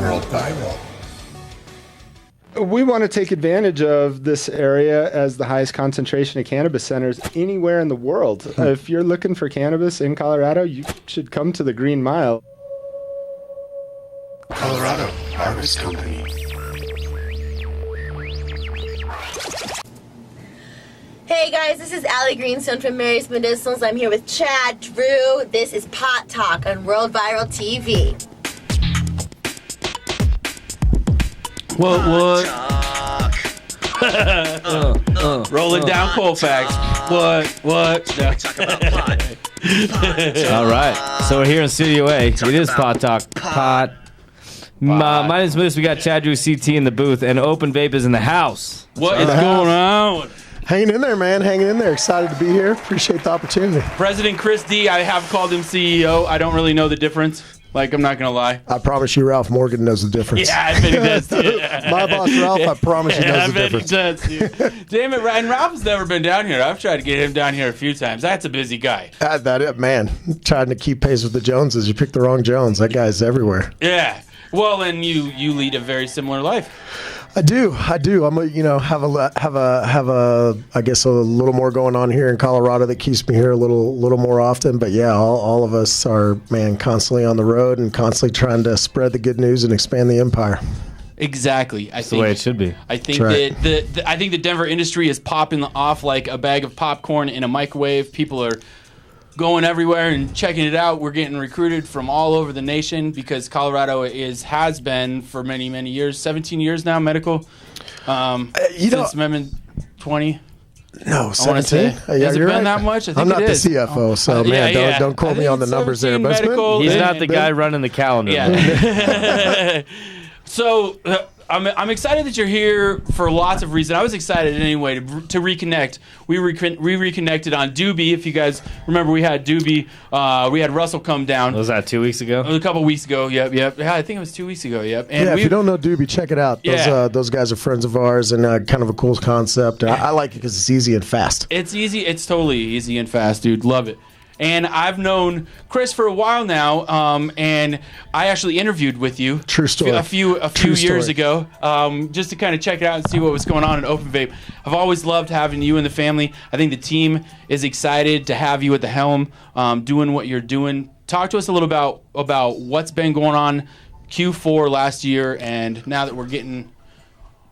World Viral. We want to take advantage of this area as the highest concentration of cannabis centers anywhere in the world. If you're looking for cannabis in Colorado, you should come to the Green Mile. Colorado Harvest Company. Hey guys, this is Allie Greenstone from Mary's Medicinals. I'm here with Chad Drew. This is Pot Talk on World Viral TV. What? Rolling down Colfax. What? All right. So we're here in Studio A. It is Pot Talk. Pot. My name's Moose. We got Chad Drew CT in the booth, and OpenVAPE is in the house. What is going on? Hanging in there, man. Hanging in there. Excited to be here. Appreciate the opportunity. President Chris D. I have called him CEO. I don't really know the difference. Like, I'm not going to lie. I promise you Ralph Morgan knows the difference. Yeah, I bet he does, too. My boss, Ralph, I promise he knows the difference. I bet he does, too. Damn it, Ryan. Ralph's never been down here. I've tried to get him down here a few times. That's a busy guy. Man, trying to keep pace with the Joneses. You picked the wrong Jones. That guy's everywhere. Yeah. Well, and you lead a very similar life. I do. I'm I guess a little more going on here in Colorado that keeps me here a little more often. But yeah, all of us are, man, constantly on the road and constantly trying to spread the good news and expand the empire. Exactly. That's the way it should be. I think right. I think the Denver industry is popping off like a bag of popcorn in a microwave. People are going everywhere and checking it out. We're getting recruited from all over the nation because Colorado has been for many, many years, 17 years now, medical. Since Amendment 20. No, 17. Has it been right. that much? I think I'm not it the is. CFO, so man, don't quote me on the numbers there. But he's not the guy running the calendar. Yeah. So I'm excited that you're here for lots of reasons. I was excited anyway to reconnect. We reconnected on Doobie. If you guys remember, we had Doobie. We had Russell come down. Was that 2 weeks ago? It was a couple weeks ago. Yep. Yeah, I think it was 2 weeks ago. Yep. And if you don't know Doobie, check it out. Those guys are friends of ours and kind of a cool concept. I like it because it's easy and fast. It's easy. It's totally easy and fast, dude. Love it. And I've known Chris for a while now, and I actually interviewed with you. True story. A few years ago, just to kind of check it out and see what was going on in OpenVAPE. I've always loved having you in the family. I think the team is excited to have you at the helm, doing what you're doing. Talk to us a little about what's been going on Q4 last year, and now that we're getting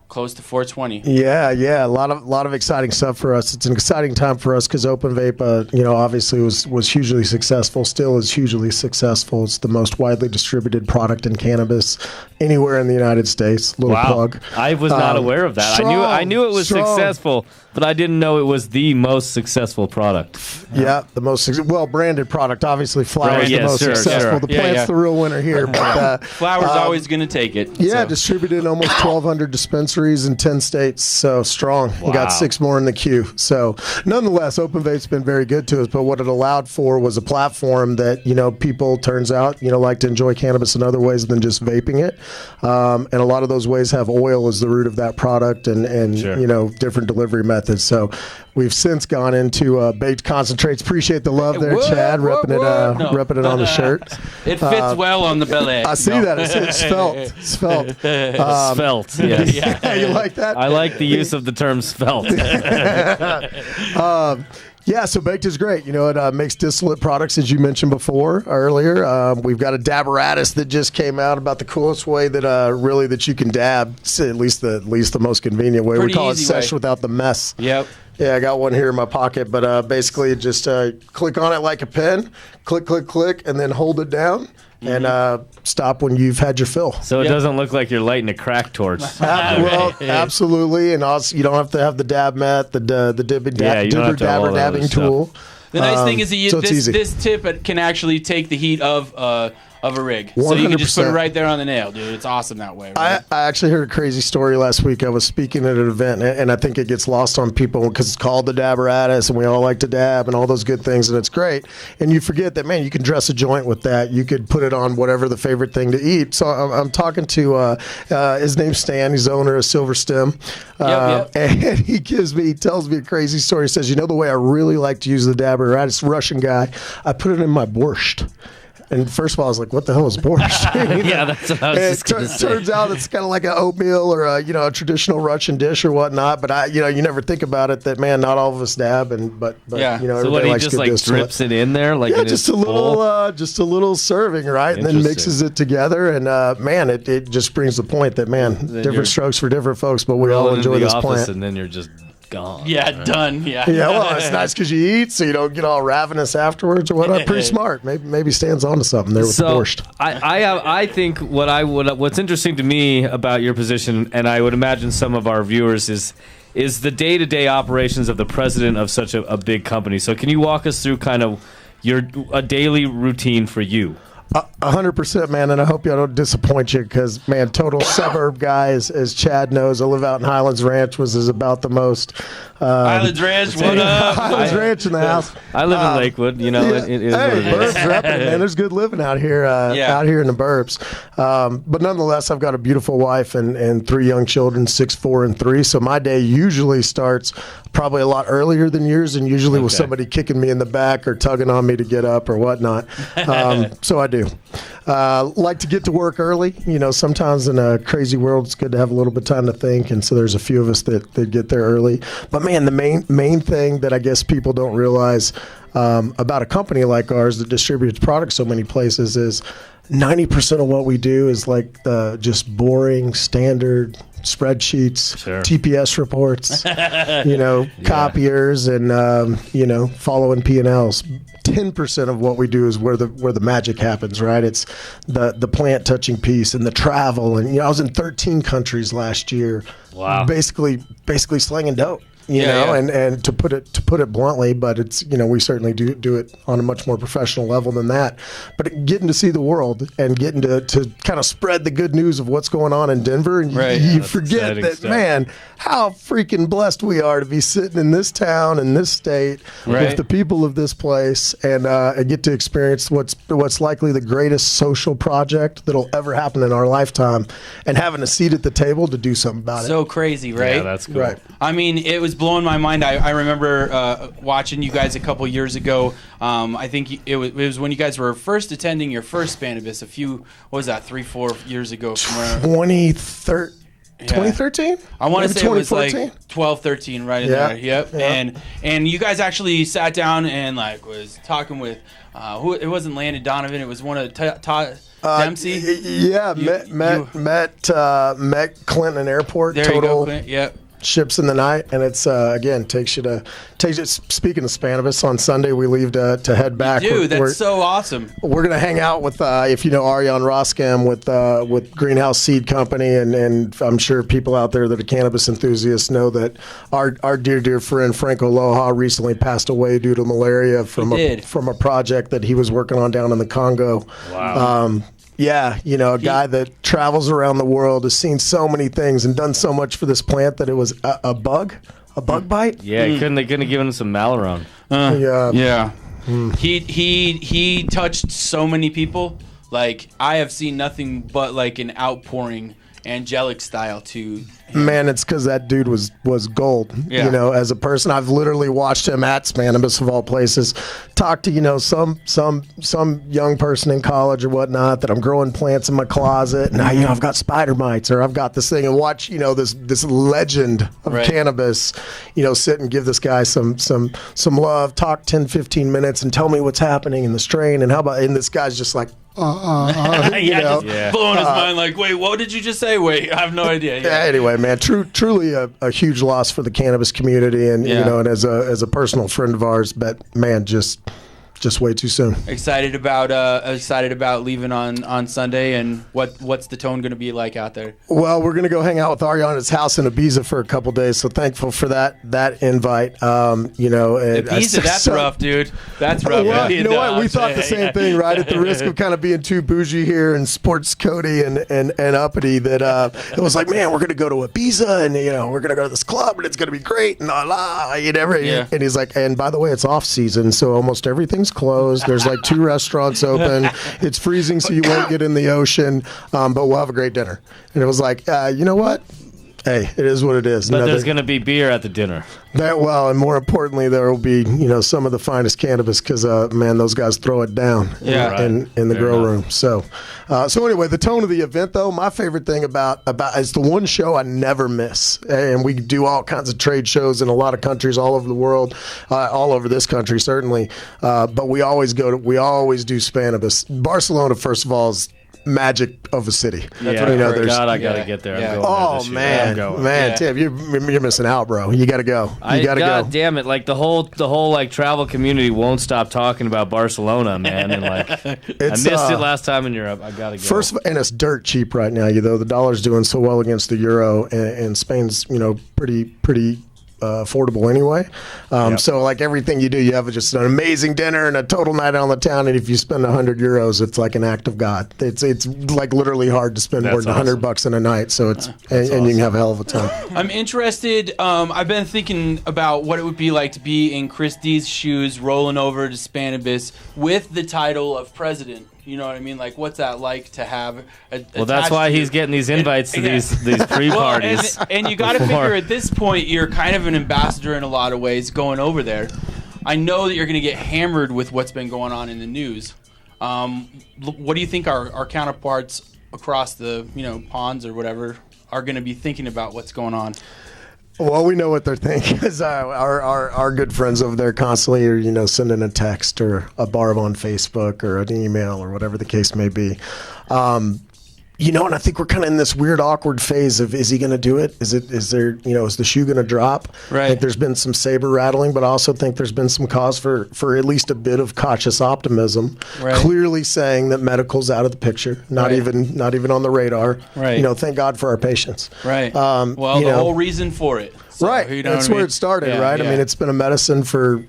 close to 420. Yeah, a lot of exciting stuff for us. It's an exciting time for us because OpenVAPE, obviously was hugely successful. Still is hugely successful. It's the most widely distributed product in cannabis anywhere in the United States. Little plug. I was not aware of that. I knew it was successful, but I didn't know it was the most successful product. Yeah, the most well-branded product. Obviously, flower is the most successful. Sure. The plant's the real winner here. But, flower's always going to take it. Yeah, distributed in almost 1,200 dispensaries in 10 states. So strong. Wow. We got 6 more in the queue. So nonetheless, OpenVAPE's been very good to us. But what it allowed for was a platform that people, turns out, like to enjoy cannabis in other ways than just vaping it. And a lot of those ways have oil as the root of that product and sure. Different delivery methods. So we've since gone into baked concentrates. Appreciate the love there, Chad, repping it on the shirt. It fits well on the belly. I see that. It's svelte. Svelte. Svelte, yes. Yeah, you like that? I like the use of the term svelte. Yeah, so baked is great. It makes distillate products, as you mentioned earlier. We've got a dabberatus that just came out about the coolest way that you can dab. It's at least the most convenient way. Pretty we call it easy sesh way. without the mess. Yep. Yeah, I got one here in my pocket, but basically just click on it like a pen, click, and then hold it down. And stop when you've had your fill. So it doesn't look like you're lighting a crack torch. Well, absolutely, and also you don't have to have the dab mat, the dibber dabber dabbing tool. The nice thing is that this tip can actually take the heat of a rig. 100%. So you can just put it right there on the nail, dude. It's awesome that way. Right? I actually heard a crazy story last week. I was speaking at an event, and I think it gets lost on people because it's called the dabberatus, and we all like to dab and all those good things, and it's great. And you forget that, man, you can dress a joint with that. You could put it on whatever the favorite thing to eat. So I'm talking to his name's Stan. He's the owner of Silver Stem. And he tells me a crazy story. He says, the way I really like to use the dabberatus, Russian guy, I put it in my borscht. And first of all, I was like, what the hell is borscht? Yeah, that's what I was just going to say. Turns out it's kind of like an oatmeal or a traditional Russian dish or whatnot. But you never think about it that, man, not all of us dab, but Yeah. you know, So everybody what, he likes just good like distillate. drips it in there, like Yeah, in just his a bowl? little serving, right, and then Interesting. mixes it together, and man, it just brings the point that, man, you're different strokes for different folks, but we all Rolling enjoy into the this office plant. and then you're just gone. Yeah, done. Yeah. Yeah, well, it's nice because you eat, so you don't get all ravenous afterwards or whatnot. Pretty smart. Maybe stands on to something there with the So borscht. I think what's interesting to me about your position, and I would imagine some of our viewers, is the day-to-day operations of the president of such a big company. So can you walk us through kind of a daily routine for you? 100%, man, and I hope I don't disappoint you because, man, total suburb guy, as Chad knows. I live out in Highlands Ranch, which is about the most. Highlands Ranch, what up? Highlands Ranch in the house. I live in Lakewood, you know. Yeah. It is what it Hey, is. burbs repping, man. There's good living out here, out here in the burbs. But nonetheless, I've got a beautiful wife and 3 young children, 6, 4, and 3. So my day usually starts probably a lot earlier than yours, and usually with somebody kicking me in the back or tugging on me to get up or whatnot. So I do. Like to get to work early. You know, sometimes in a crazy world, it's good to have a little bit of time to think, and so there's a few of us that get there early. But man, the main thing that I guess people don't realize about a company like ours that distributes products so many places is 90% of what we do is like the just boring standard spreadsheets, Sure. TPS reports, copiers, and following P&Ls. 10% of what we do is where the magic happens, right? It's the plant touching piece and the travel, and I was in 13 countries last year. Wow. Basically slinging dope. And to put it bluntly, but it's we certainly do it on a much more professional level than that. But getting to see the world and getting to kind of spread the good news of what's going on in Denver, and you forget exciting that, stuff. man, how freaking blessed we are to be sitting in this town in this state with the people of this place and get to experience what's likely the greatest social project that'll ever happen in our lifetime, and having a seat at the table to do something about it. So crazy, right? Yeah, that's cool. Right. I mean, it was blowing my mind. I remember watching you guys a couple years ago. I think it was when you guys were first attending your first Spanibus a few, what was that, 3-4 years ago? From where, 2013? I want to say it was like 2014? 12, 13, right in Yeah. there. Yep. Yeah. And you guys actually sat down and was talking with who? It wasn't Landon Donovan. It was one of Todd Dempsey. Yeah, met Clinton Airport. There Total you go, Clint. Yep. ships in the night, and it's again takes you. Speaking of Spanibus, on Sunday we leave to head back. Dude, that's so awesome. We're gonna hang out with if you know Arjan Roskam with Greenhouse Seed Company, and I'm sure people out there that are cannabis enthusiasts know that our dear friend Franco Loha recently passed away due to malaria from a project that he was working on down in the Congo. Wow. Yeah, a guy that travels around the world, has seen so many things and done so much for this plant that it was a bug bite. Yeah, they couldn't have given him some Malaron. Yeah. He touched so many people. Like, I have seen nothing but like an outpouring, angelic style to him. Man, it's because that dude was gold. Yeah. As a person, I've literally watched him at Spanibus of all places, talk to some young person in college or whatnot that I'm growing plants in my closet, and I've got spider mites or I've got this thing, and watch this legend of cannabis, sit and give this guy some love, talk 10-15 minutes, and tell me what's happening in the strain and and this guy's just like. Just blowing his mind like, wait, what did you just say? Wait, I have no idea. Yeah, anyway, man, truly a huge loss for the cannabis community, and and as a personal friend of ours, but man, just way too soon. Excited about leaving on Sunday, and what's the tone going to be like out there? Well, we're going to go hang out with Arjan at his house in Ibiza for a couple days, so thankful for that invite. Ibiza, that's rough, dude. That's rough. Well, you know what? We thought the same thing, right? At the risk of kind of being too bougie here and sports cody and uppity, that it was like, man, we're going to go to Ibiza, and we're going to go to this club, and it's going to be great, and and he's like, and by the way, it's off season, so almost everything's closed. There's like 2 restaurants open. It's freezing, so you won't get in the ocean, but we'll have a great dinner. And it was like, you know what? Hey, it is what it is. But there's going to be beer at the dinner. And more importantly, there will be some of the finest cannabis because man, those guys throw it down in the grow room. So anyway, the tone of the event, though, my favorite thing about it's the one show I never miss, and we do all kinds of trade shows in a lot of countries all over the world, all over this country certainly, but we always do Spanibus. Barcelona, first of all, is magic of a city. That's what I gotta get there. Yeah. I'm going there this year. Man, Tim, you're missing out, bro. You gotta go. God damn it! Like the whole like travel community won't stop talking about Barcelona, man. And like I missed it last time in Europe. I gotta go. First, and it's dirt cheap right now. The dollar's doing so well against the euro, and Spain's pretty affordable anyway. So like everything you do, you have just an amazing dinner and a total night on the town. And if you spend €100, it's like an act of God. It's like literally hard to spend more than $100 in a night. So it's and you can have a hell of a time. I'm interested. I've been thinking about what it would be like to be in Chris D's shoes, rolling over to Spanibus with the title of president. You know what I mean? Like, what's that like to have? Well, that's why he's getting these invites to these pre-parties. And you got to figure at this point you're kind of an ambassador in a lot of ways going over there. I know that you're going to get hammered with what's been going on in the news. What do you think our counterparts across the ponds or whatever are going to be thinking about what's going on? Well, we know what they're thinking because our good friends over there constantly are, sending a text or a barb on Facebook or an email or whatever the case may be. And I think we're kind of in this weird, awkward phase of, is he going to do it? Is the shoe going to drop? Right. I think there's been some saber rattling, but I also think there's been some cause for at least a bit of cautious optimism. Right. Clearly saying that medical's out of the picture, not even on the radar. Right. Thank God for our patients. Right. The whole reason for it. So, right. That's where it started, right? Yeah. I mean, it's been a medicine for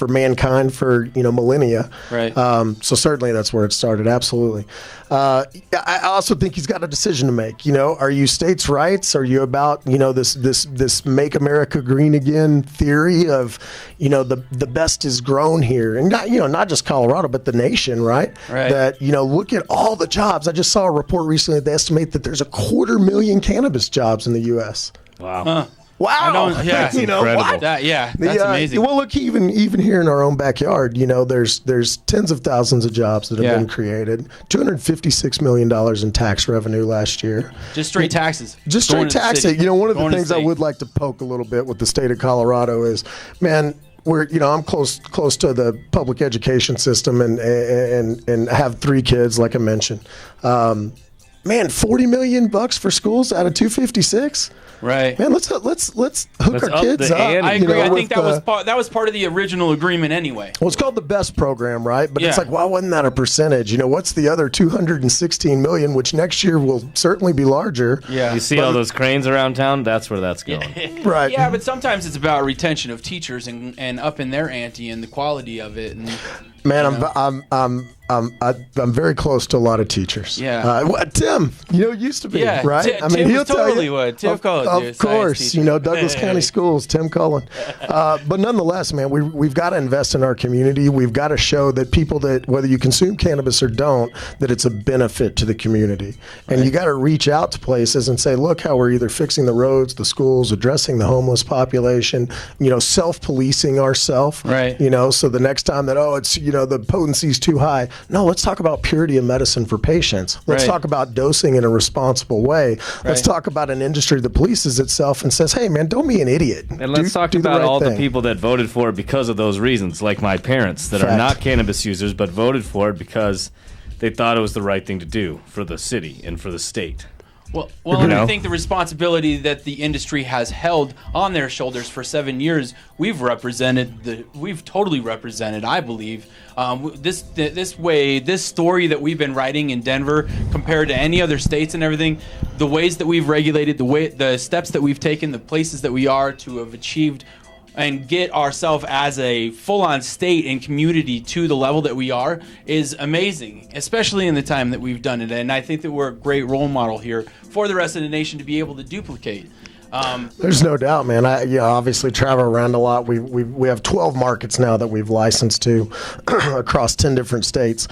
mankind for, millennia. Right. So certainly that's where it started. Absolutely. I also think he's got a decision to make. Are you states' rights? Are you about, this make America green again theory of, the best is grown here, and not just Colorado, but the nation, right? Right. That, look at all the jobs. I just saw a report recently that they estimate that there's 250,000 cannabis jobs in the U.S. Wow. Huh. Wow. That's incredible. What? That's amazing. Well, look, even here in our own backyard, there's tens of thousands of jobs that have been created. $256 million in tax revenue last year. Just straight taxes. Just straight taxes. One of the things I would like to poke a little bit with the state of Colorado is, man, I'm close to the public education system and have 3 kids, like I mentioned. Man, $40 million for schools out of 256. Right. Man, let's hook our kids up. I agree. I think that was part of the original agreement anyway. Well, it's called the BEST program, right? But it's Yeah. like, why wasn't that a percentage? What's the other 216 million, which next year will certainly be larger? Yeah. You see all those cranes around town? That's where that's going. Right. Yeah, but sometimes it's about retention of teachers and upping their ante and the quality of it. And, Man, I'm very close to a lot of teachers. Yeah. Tim, used to be, Yeah, right? Tim he'll tell totally you. would. Tim Cullen, Of course, Douglas County Schools, Tim Cullen. But nonetheless, man, we've got to invest in our community. We've got to show that people that, whether you consume cannabis or don't, that it's a benefit to the community. And you got to reach out to places and say, look how we're either fixing the roads, the schools, addressing the homeless population, self-policing ourselves. Right. So the next time that, it's, the potency's too high. No, let's talk about purity of medicine for patients. Let's Right. talk about dosing in a responsible way. Let's Right. talk about an industry that polices itself and says, hey, man, don't be an idiot. And let's talk do about right all the thing. people that voted for it because of those reasons, like my parents that are Fact. not cannabis users but voted for it because they thought it was the right thing to do for the city and for the state. Well, and I think the responsibility that the industry has held on their shoulders for 7 years, we've totally represented, I believe, this story that we've been writing in Denver compared to any other states and everything, the ways that we've regulated, the steps that we've taken, the places that we are to have achieved and get ourselves as a full-on state and community to the level that we are is amazing, especially in the time that we've done it. And I think that we're a great role model here for the rest of the nation to be able to duplicate. There's no doubt, man. I obviously travel around a lot. We have 12 markets now that we've licensed to across 10 different states.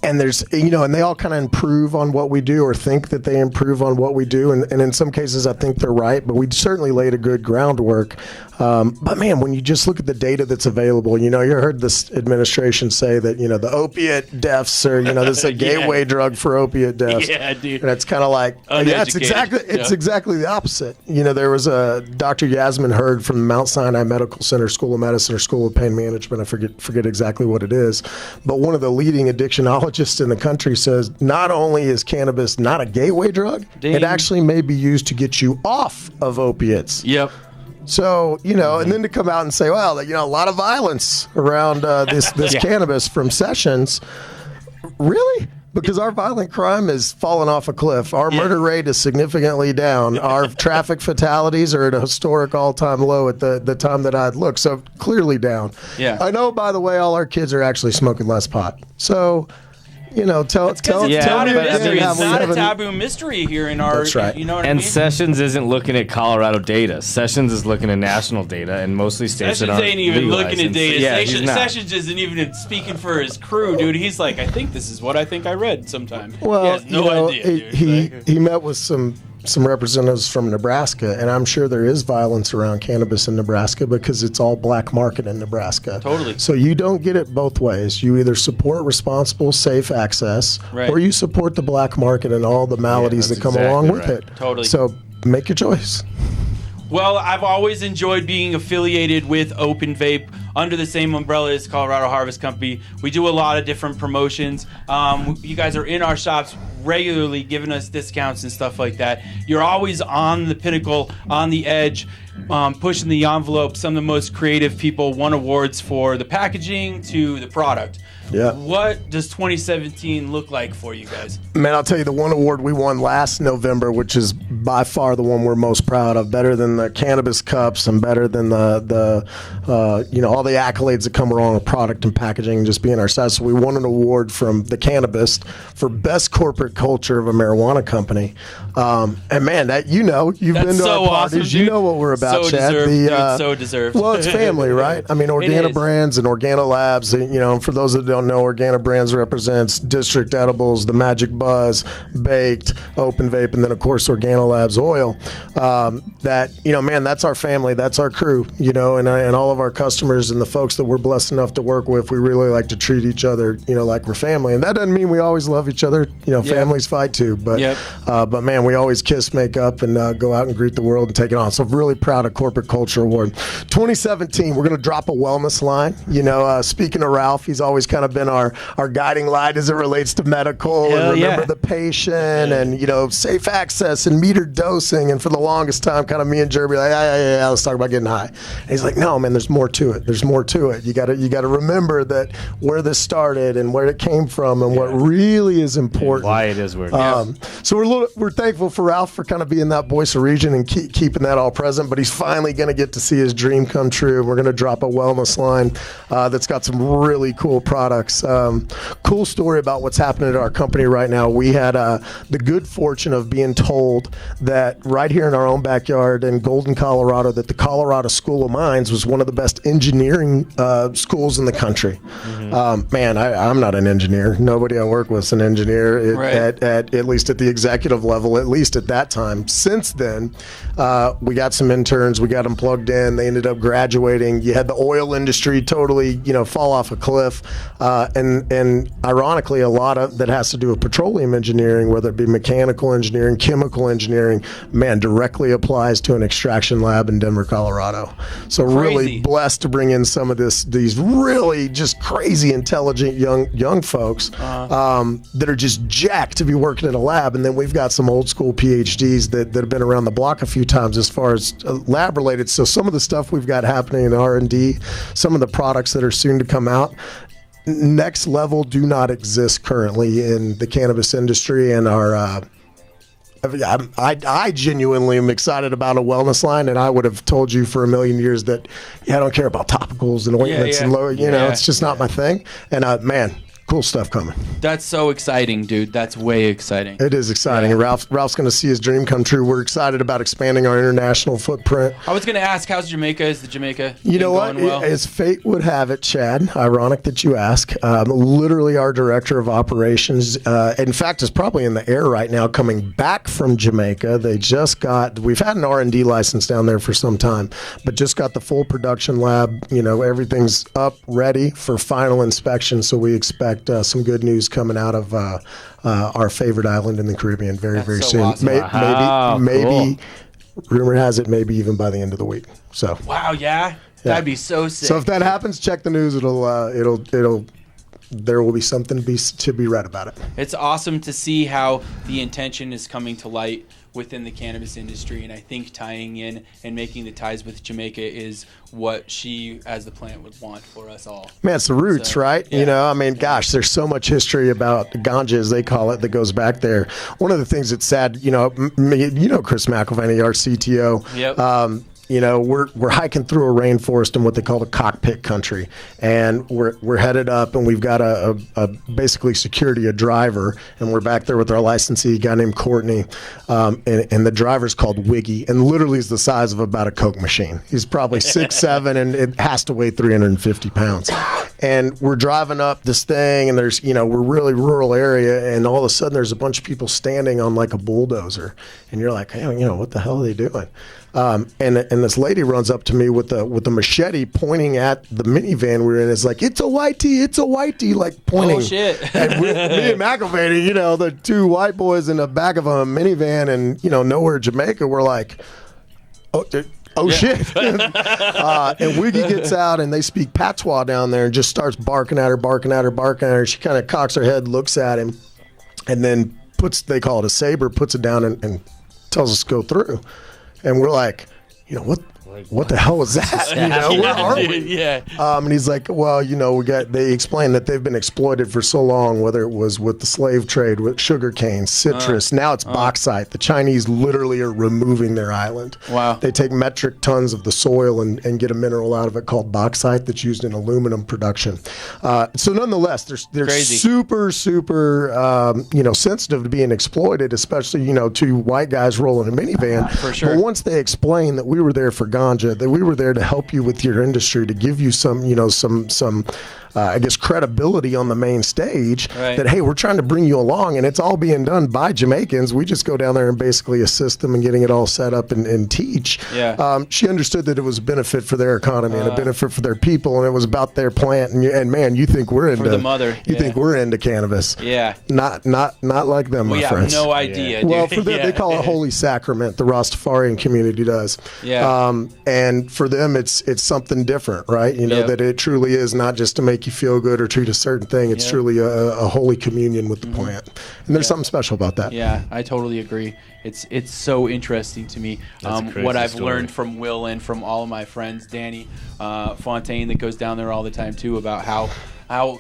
and there's, and they all kind of improve on what we do or think that they improve on what we do. And in some cases, I think they're right, but we certainly laid a good groundwork. But man, when you just look at the data that's available, you heard this administration say that, the opiate deaths are, this is a gateway drug for opiate deaths. Yeah, dude. And it's kind of like, it's exactly the opposite. There was a Dr. Yasmin Hurd from the Mount Sinai Medical Center School of Medicine or School of Pain Management. I forget exactly what it is. But one of the leading addictionologists in the country says not only is cannabis not a gateway drug, it actually may be used to get you off of opiates. Yep. So, and then to come out and say, well, a lot of violence around this cannabis from Sessions. Really? Because our violent crime is falling off a cliff. Our murder rate is significantly down. Our traffic fatalities are at a historic all-time low at the time that I'd looked. So clearly down. Yeah. I know, by the way, all our kids are actually smoking less pot. So... tell it's not a me mystery. again It's not a taboo mystery here in our. That's right. You know what I And mean? Sessions isn't looking at Colorado data. Sessions is looking at national data, and mostly states that Sessions aren't ain't even looking at legalized. data. Yeah, he's not. Sessions isn't even speaking for his crew, dude. He's like, I think this is what I think I read sometime. Well, he has no idea, dude. he met with some representatives from Nebraska, and I'm sure there is violence around cannabis in Nebraska because it's all black market in Nebraska. Totally. So you don't get it both ways. You either support responsible, safe access, Right. or you support the black market and all the maladies that that's come exactly along with right. it. Totally. So make your choice. Well, I've always enjoyed being affiliated with OpenVAPE under the same umbrella as Colorado Harvest Company. We do a lot of different promotions. You guys are in our shops regularly giving us discounts and stuff like that. You're always on the pinnacle, on the edge, pushing the envelope. Some of the most creative people won awards for the packaging to the product. Yeah. What does 2017 look like for you guys? Man, I'll tell you, the one award we won last November, which is by far the one we're most proud of, better than the cannabis cups and better than the all the accolades that come along with product and packaging and just being ourselves. So we won an award from the Cannabist for best corporate culture of a marijuana company. And man, that you've That's been to so our parties, awesome, you dude. know what we're about, So Chad. deserved, dude, so deserved. Well, it's family, right? I mean, Organa is. Brands and Organa Labs. For those that don't know, Organa Brands represents District Edibles, the Magic Buzz, Baked, OpenVAPE, and then of course Organa Labs Oil. That's our family, that's our crew, and all of our customers and the folks that we're blessed enough to work with. We really like to treat each other, like we're family, and that doesn't mean we always love each other. Families fight too, but man, we always kiss, make up, and go out and greet the world and take it on. So really proud of Corporate Culture Award. 2017, we're going to drop a wellness line. Speaking of Ralph, he's always kind of been our guiding light as it relates to medical and remember the patient and safe access and metered dosing. And for the longest time, kind of me and Jeremy like, yeah, let's talk about getting high. And he's like, no, man, there's more to it. There's more to it. You got to remember that where this started and where it came from and what really is important. Why it is where it is. So we're thankful for Ralph for kind of being that voice of region and keeping that all present. But he's finally going to get to see his dream come true. We're going to drop a wellness line that's got some really cool products. Cool story about what's happening at our company right now. We had the good fortune of being told that right here in our own backyard in Golden, Colorado, that the Colorado School of Mines was one of the best engineering schools in the country. Man, I'm not an engineer. Nobody I work with is an engineer at least at the executive level, at least at that time. Since then, we got some interns. We got them plugged in. They ended up graduating. You had the oil industry totally, fall off a cliff. And ironically, a lot of that has to do with petroleum engineering, whether it be mechanical engineering, chemical engineering, man, directly applies to an extraction lab in Denver, Colorado. So really blessed to bring in some of these really just crazy intelligent young folks that are just jacked to be working in a lab. And then we've got some old school PhDs that have been around the block a few times as far as lab related. So some of the stuff we've got happening in R&D, some of the products that are soon to come out, next level do not exist currently in the cannabis industry. And I genuinely am excited about a wellness line, and I would have told you for a million years that I don't care about topicals and ointments and lower, it's just not my thing. And man, cool stuff coming. That's so exciting, dude. That's way exciting. It is exciting. Yeah. And Ralph's going to see his dream come true. We're excited about expanding our international footprint. I was going to ask, how's Jamaica? Is the Jamaica You know thing what? going well? As fate would have it, Chad, ironic that you ask, literally our director of operations, in fact, is probably in the air right now coming back from Jamaica. We've had an R&D license down there for some time, but just got the full production lab. Everything's up, ready for final inspection. So we expect some good news coming out of our favorite island in the Caribbean very That's so soon. awesome. Maybe, rumor has it, maybe even by the end of the week. So Wow, yeah? That'd be so sick. so if that happens, check the news. There will be something to be read about it. It's awesome to see how the intention is coming to light within the cannabis industry, and I think tying in and making the ties with Jamaica is what she, as the plant, would want for us all. Man, it's the roots, So, right? yeah. Gosh, there's so much history about ganja, as they call it, that goes back there. One of the things that's sad, Chris McElvaney, our CTO. Yep. We're hiking through a rainforest in what they call the cockpit country, and we're headed up, and we've got a basically security, a driver, and we're back there with our licensee, a guy named Courtney, and the driver's called Wiggy, and literally is the size of about a Coke machine. He's probably 6'7", and it has to weigh 350 pounds. And we're driving up this thing, and there's, we're really rural area, and all of a sudden there's a bunch of people standing on like a bulldozer, and you're like, hey, what the hell are they doing? And this lady runs up to me with a machete, pointing at the minivan we were in. It's like, it's a whitey, like pointing. Oh, shit. And me and McElvaney, the two white boys in the back of a minivan, and nowhere Jamaica, we're like, shit. And Wiggy gets out, and they speak patois down there, and just starts barking at her. She kind of cocks her head, looks at him, and then they call it a saber, puts it down and tells us to go through. And we're like, what the hell was that? Where are we? Yeah. And he's like, well, they explained that they've been exploited for so long, whether it was with the slave trade, with sugarcane, citrus. Now it's bauxite. The Chinese literally are removing their island. Wow. They take metric tons of the soil and get a mineral out of it called bauxite that's used in aluminum production. So nonetheless, they're Crazy. super, sensitive to being exploited, especially, two white guys rolling a minivan. For sure. But once they explain that we were there for ganja, that we were there to help you with your industry, to give you some credibility on the main stage, right. That, hey, we're trying to bring you along, and it's all being done by Jamaicans. We just go down there and basically assist them in getting it all set up and teach. Yeah. She understood that it was a benefit for their economy and a benefit for their people, and it was about their plant. And man, you think we're into the mother. You think we're into cannabis? Yeah. Not like them, my We have friends. no idea, dude. Well, for them, they call it holy sacrament. The Rastafarian community does. Yeah. And for them, it's something different, right? Yep. That it truly is not just to make you feel good or treat a certain thing. It's truly a holy communion with the plant, and there's something special about that. Yeah, I totally agree. It's so interesting to me. That's a crazy what I've story. learned from Will and from all of my friends, Danny Fontaine, that goes down there all the time too, about how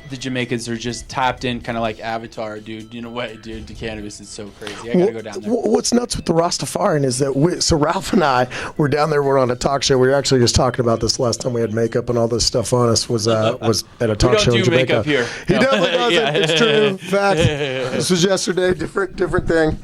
the Jamaicans are just tapped in, kind of like Avatar, dude. In a way, dude, to cannabis is so crazy. I gotta go down there. What's nuts with the Rastafarian is that so Ralph and I were down there. We're on a talk show. We were actually just talking about this last time we had makeup and all this stuff on us. Was at a talk show in We don't do Jamaica. makeup here. He No. definitely doesn't. Yeah. It's true. Fact. This was yesterday. Different thing.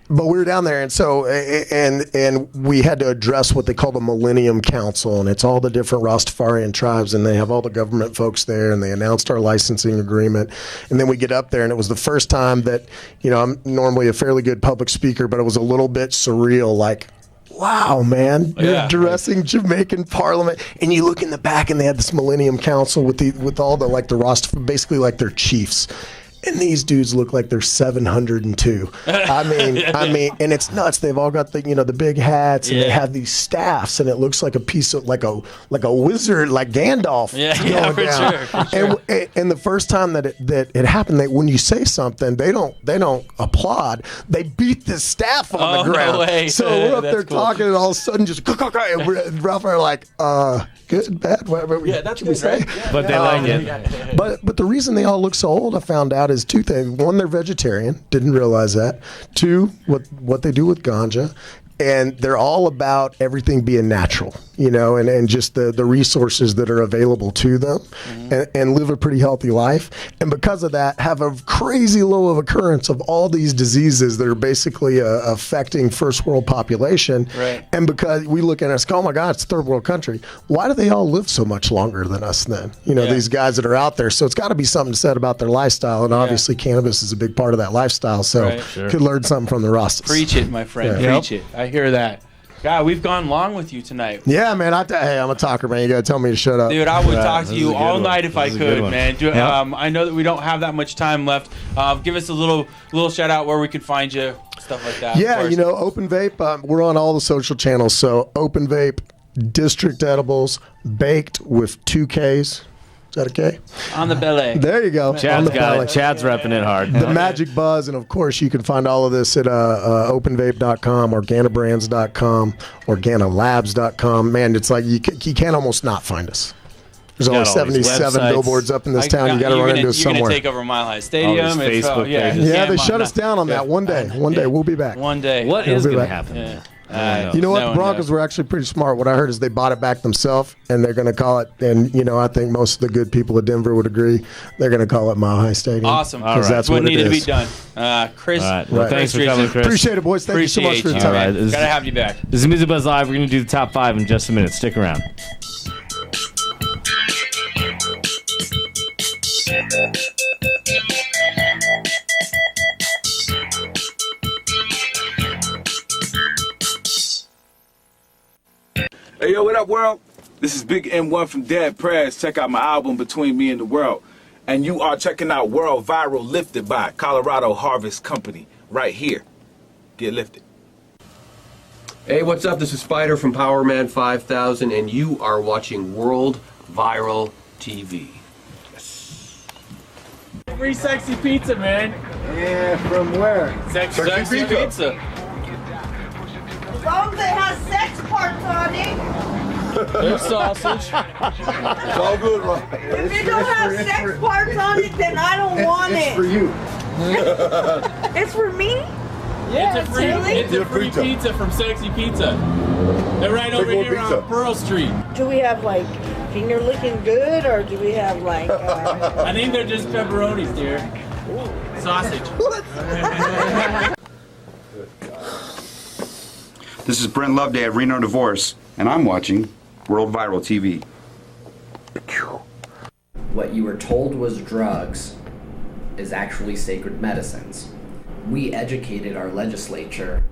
But we were down there, and so and we had to address what they call the Millennium Council, and it's all the different Rastafarian tribes, and they have all the government folks there, and they announced our licensing agreement, and then we get up there, and it was the first time that, I'm normally a fairly good public speaker, but it was a little bit surreal, like, wow, man, you're addressing Jamaican Parliament, and you look in the back, and they had this Millennium Council with all the like the Rasta, basically like their chiefs. And these dudes look like they're 702. I mean, and it's nuts. They've all got the big hats, and they have these staffs, and it looks like a piece of like a wizard, like Gandalf. Yeah, for sure. And the first time that it happened, when you say something, they don't applaud. They beat the staff on the ground. No way. So we're up That's there cool. talking, and all of a sudden just and Ralph and I are like, good, bad, whatever. Yeah, that's can we good, right? say? Yeah. But they like it. But the reason they all look so old, I found out, is two things. One, they're vegetarian. Didn't realize that. Two, what they do with ganja. and they're all about everything being natural, and just the resources that are available to them, and live a pretty healthy life. And because of that, have a crazy low of occurrence of all these diseases that are basically affecting first world population. Right. And because we look at us, oh my God, it's a third world country. Why do they all live so much longer than us then? These guys that are out there. So it's got to be something said about their lifestyle. And obviously cannabis is a big part of that lifestyle. So could learn something from the Rostas. Preach it, my friend. Yeah. Preach it. I hear that. God, we've gone long with you tonight. Yeah, man. Hey, I'm a talker, man. You got to tell me to shut up. Dude, I would talk to you all night if I This is a good could, one. man. I know that we don't have that much time left. Give us a little shout out where we can find you, stuff like that. Yeah, OpenVAPE, we're on all the social channels. So OpenVAPE, District Edibles, baked with 2 Ks. Is that a K? On the belly. There you go. On Chad's the got belly. it. Chad's repping it hard. The Magic Buzz, and of course you can find all of this at openvape.com, organabrands.com, organalabs.com. Man, it's like you can't almost not find us. There's only got all these 77 websites. billboards up in this town. You got to run into us You're somewhere. going to take over Mile High Stadium. All these Facebook pages. Yeah, they shut us down on that one day. One day we'll be back. One day. What We'll is be going to back. happen? Yeah. You know what? No The one Broncos knows. were actually pretty smart. What I heard is they bought it back themselves, and they're going to call it. And I think most of the good people of Denver would agree. They're going to call it Mile High Stadium. Awesome. All right. That's what what it needed to be is. done. Chris, All right. Well, Right. thanks for Driessen. coming, Chris. Appreciate it, boys. Thank you so much for the Appreciate time. you. All right. Gotta have you back. This is Music Buzz Live. We're going to do the top 5 in just a minute. Stick around. Hey, yo, what up, world? This is Big M1 from Dead Prez. Check out my album, Between Me and the World. And you are checking out World Viral Lifted by Colorado Harvest Company right here. Get lifted. Hey, what's up? This is Spider from Powerman 5000, and you are watching World Viral TV. Free sexy pizza, man. Yeah, from where? Sexy pizza. As long as it has sex parts on it. There's sausage. It's all good, right? If it don't have sex parts on it, then I don't want It's it. for you. It's for me? Yeah, it's a free, really? it's a free pizza from Sexy Pizza. They're right over more here pizza. on Pearl Street. Do we have like finger looking good, or do we have like? I think they're just pepperonis, dear. Sausage. This is Brent Loveday at Reno Divorce, and I'm watching World Viral TV. What you were told was drugs is actually sacred medicines. We educated our legislature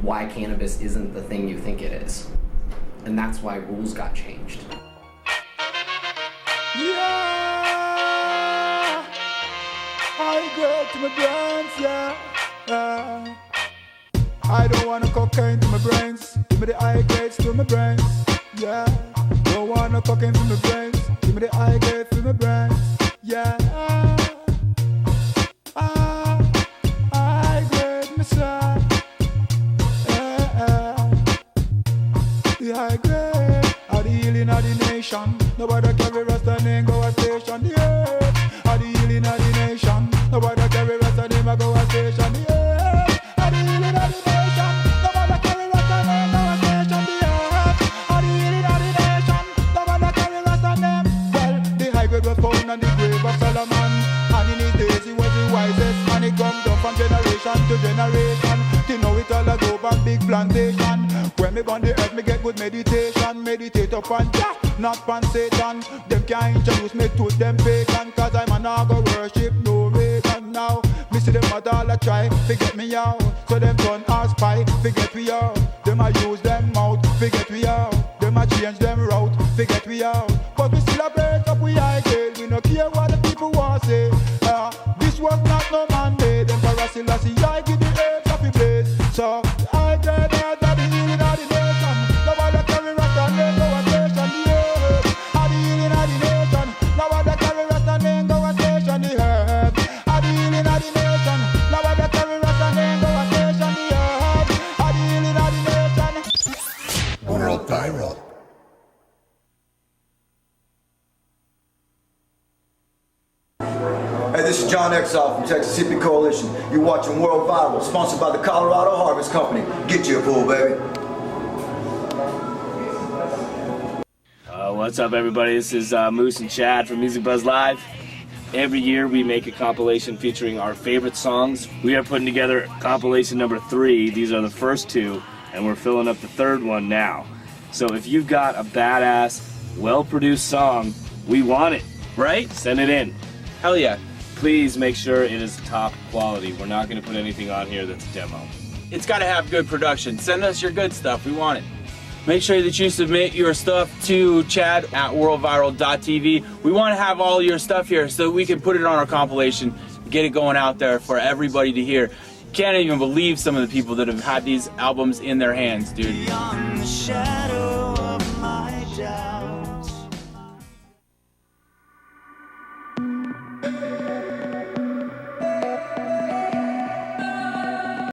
why cannabis isn't the thing you think it is. And that's why rules got changed. Yeah, I go to my brains, yeah. I don't want no cocaine to my brains. Give me the high grades to my brains, yeah. Don't want no cocaine to my brains. Give me the high grades to my brains, yeah. I grade my side, yeah. The high grade are the healing of the nation. Nobody carry Rasta name go a station, yeah. Are the healing of the nation. Nobody carry Rasta name go a station, yeah. Are the healing of the nation. Nobody carry Rasta name go a station, yeah. Are the healing of the nation. Nobody carry Rasta name. Well, the high grade was found on the grave of Solomon, and in his days he was the wisest man. He come down from generation to generation. You know it all a go on big plantation. When me on the earth, me get good meditation. Meditate upon Jah, not upon Satan. Them can't introduce me to them pagan, cause I'm a nago worship no Reagan now. Me see them at all a try, forget me out. So them turn our spy, forget we out. Them a use them mouth, forget we out. Them a change them route, forget we out. But we still a break up, we high grade. We no care what the people want say. This was not no man made. Emperor Selassie, I give the earth of the blaze. So I grade that the healing of the nation. Nobody carry Rasta name go a station, the earth. Are the healing of the nation. Nobody carry Rasta name go a station, the earth. Are the healing of the nation. Nobody carry Rasta name go a station, the earth. Are the healing of the nation. World Viral. Hey, this is John Exoff from Texas Hippie Coalition. You're watching World Viral, sponsored by the Colorado Harvest Company. Get you a pool, baby. What's up, everybody? This is Moose and Chad from Music Buzz Live. Every year we make a compilation featuring our favorite songs. We are putting together compilation number 3. These are the first 2, and we're filling up the 3rd one now. So if you've got a badass, well-produced song, we want it, right? Send it in. Hell yeah. Please make sure it is top quality. We're not going to put anything on here that's a demo. It's got to have good production. Send us your good stuff. We want it. Make sure that you submit your stuff to Chad at worldviral.tv. We want to have all your stuff here so we can put it on our compilation, get it going out there for everybody to hear. Can't even believe some of the people that have had these albums in their hands, dude.